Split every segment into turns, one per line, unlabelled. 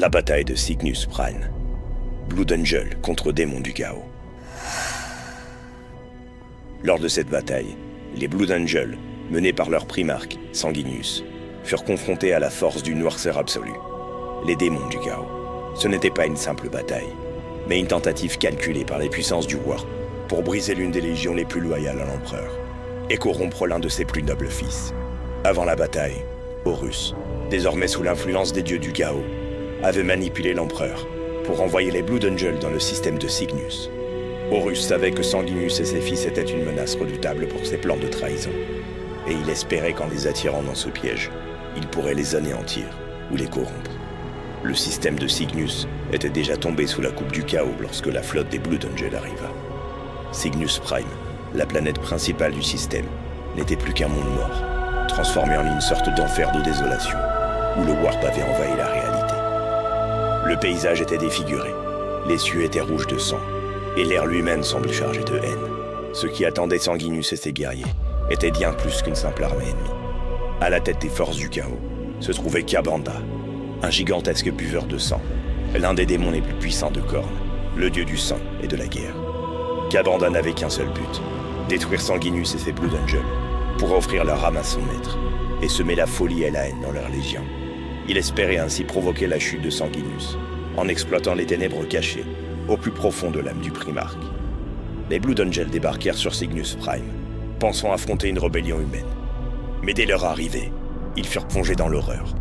La bataille de Cygnus Prime. Blood Angel contre démons du chaos. Lors de cette bataille, les Blood Angels, menés par leur primarque, Sanguinius, furent confrontés à la force du noirceur absolu, les démons du chaos. Ce n'était pas une simple bataille, mais une tentative calculée par les puissances du Warp pour briser l'une des légions les plus loyales à l'Empereur et corrompre l'un de ses plus nobles fils. Avant la bataille, Horus, désormais sous l'influence des dieux du chaos, avait manipulé l'Empereur pour envoyer les Blood Angels dans le système de Cygnus. Horus savait que Sanguinius et ses fils étaient une menace redoutable pour ses plans de trahison, et il espérait qu'en les attirant dans ce piège, il pourrait les anéantir ou les corrompre. Le système de Cygnus était déjà tombé sous la coupe du chaos lorsque la flotte des Blood Angels arriva. Cygnus Prime, la planète principale du système, n'était plus qu'un monde mort, transformé en une sorte d'enfer de désolation, où le Warp avait envahi la réalité. Le paysage était défiguré, les cieux étaient rouges de sang, et l'air lui-même semblait chargé de haine. Ce qui attendait Sanguinius et ses guerriers était bien plus qu'une simple armée ennemie. À la tête des forces du chaos se trouvait Kabanda, un gigantesque buveur de sang, l'un des démons les plus puissants de Khorne, le dieu du sang et de la guerre. Kabanda n'avait qu'un seul but, détruire Sanguinius et ses Blood Angels, pour offrir leur âme à son maître, et semer la folie et la haine dans leur légion. Il espérait ainsi provoquer la chute de Sanguinius, en exploitant les ténèbres cachées au plus profond de l'âme du primarque. Les Blood Angels débarquèrent sur Cygnus Prime, pensant affronter une rébellion humaine. Mais dès leur arrivée, ils furent plongés dans l'horreur.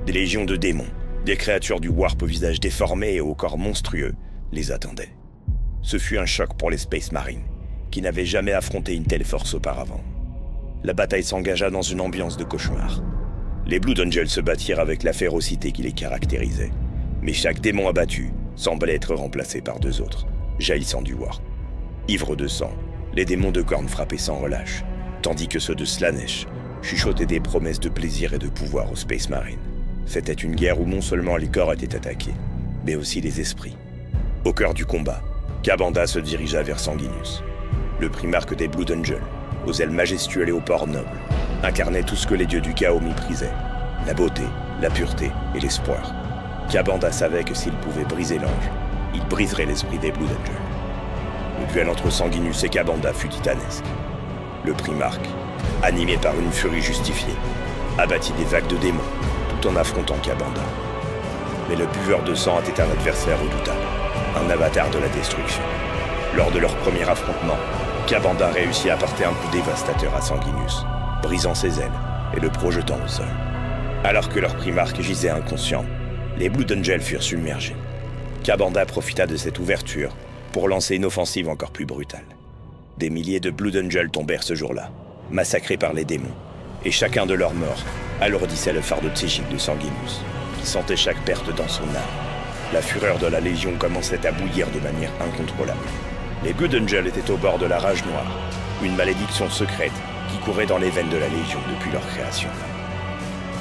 Des légions de démons, des créatures du Warp au visage déformé et au corps monstrueux, les attendaient. Ce fut un choc pour les Space Marines, qui n'avaient jamais affronté une telle force auparavant. La bataille s'engagea dans une ambiance de cauchemar. Les Blood Angels se battirent avec la férocité qui les caractérisait, mais chaque démon abattu semblait être remplacé par deux autres, jaillissant du Warp. Ivres de sang, les démons de Khorne frappaient sans relâche, tandis que ceux de Slaanesh chuchotaient des promesses de plaisir et de pouvoir aux Space Marines. C'était une guerre où non seulement les corps étaient attaqués, mais aussi les esprits. Au cœur du combat, Kabanda se dirigea vers Sanguinius. Le primarque des Blood Angels, aux ailes majestueuses et aux pores nobles, incarnait tout ce que les dieux du chaos méprisaient, la beauté, la pureté et l'espoir. Kabanda savait que s'il pouvait briser l'ange, il briserait l'esprit des Blood Angels. Le duel entre Sanguinius et Kabanda fut titanesque. Le primarque, animé par une furie justifiée, abattit des vagues de démons tout en affrontant Kabanda. Mais le buveur de sang était un adversaire redoutable, un avatar de la destruction. Lors de leur premier affrontement, Kabanda réussit à porter un coup dévastateur à Sanguinius, brisant ses ailes et le projetant au sol. Alors que leur primarque gisait inconscient, les Blood Angels furent submergés. Kabanda profita de cette ouverture pour lancer une offensive encore plus brutale. Des milliers de Blood Angels tombèrent ce jour-là, massacrés par les démons, et chacun de leurs morts alourdissait le fardeau psychique de Sanguinius, qui sentait chaque perte dans son âme. La fureur de la Légion commençait à bouillir de manière incontrôlable. Les Blood Angels étaient au bord de la rage noire, une malédiction secrète qui courait dans les veines de la Légion depuis leur création.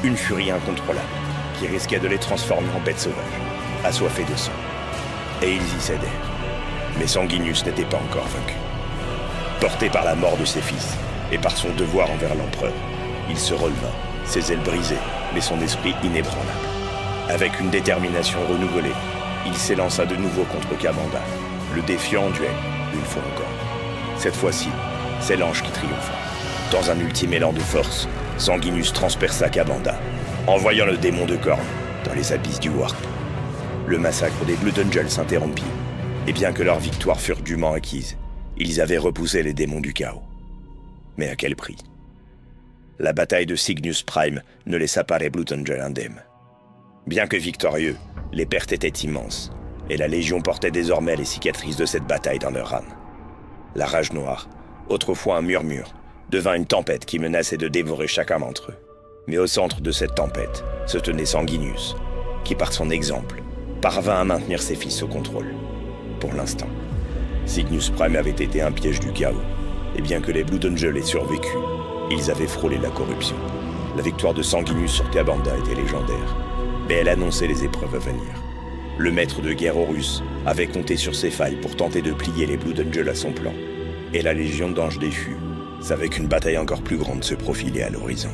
Une furie incontrôlable qui risquait de les transformer en bêtes sauvages, assoiffées de sang. Et ils y cédèrent. Mais Sanguinius n'était pas encore vaincu. Porté par la mort de ses fils et par son devoir envers l'Empereur, il se releva, ses ailes brisées, mais son esprit inébranlable. Avec une détermination renouvelée, il s'élança de nouveau contre Kabanda, le défiant en duel, une fois encore. Cette fois-ci, c'est l'ange qui triompha. Dans un ultime élan de force, Sanguinius transperça Kabanda, envoyant le démon de Khorne dans les abysses du Warp. Le massacre des Blood Angels s'interrompit, et bien que leur victoire fût dûment acquise, ils avaient repoussé les démons du chaos. Mais à quel prix? La bataille de Cygnus Prime ne laissa pas les Blood Angels indemnes. Bien que victorieux, les pertes étaient immenses, et la Légion portait désormais les cicatrices de cette bataille dans leur âme. La rage noire, autrefois un murmure, devint une tempête qui menaçait de dévorer chacun d'entre eux. Mais au centre de cette tempête se tenait Sanguinius, qui par son exemple, parvint à maintenir ses fils au contrôle. Pour l'instant, Cygnus Prime avait été un piège du chaos, et bien que les Blood Angels aient survécu, ils avaient frôlé la corruption. La victoire de Sanguinius sur Kabanda était légendaire, mais elle annonçait les épreuves à venir. Le maître de guerre Horus avait compté sur ses failles pour tenter de plier les Blood Angels à son plan, et la légion d'anges déchus savait qu'une bataille encore plus grande se profilait à l'horizon.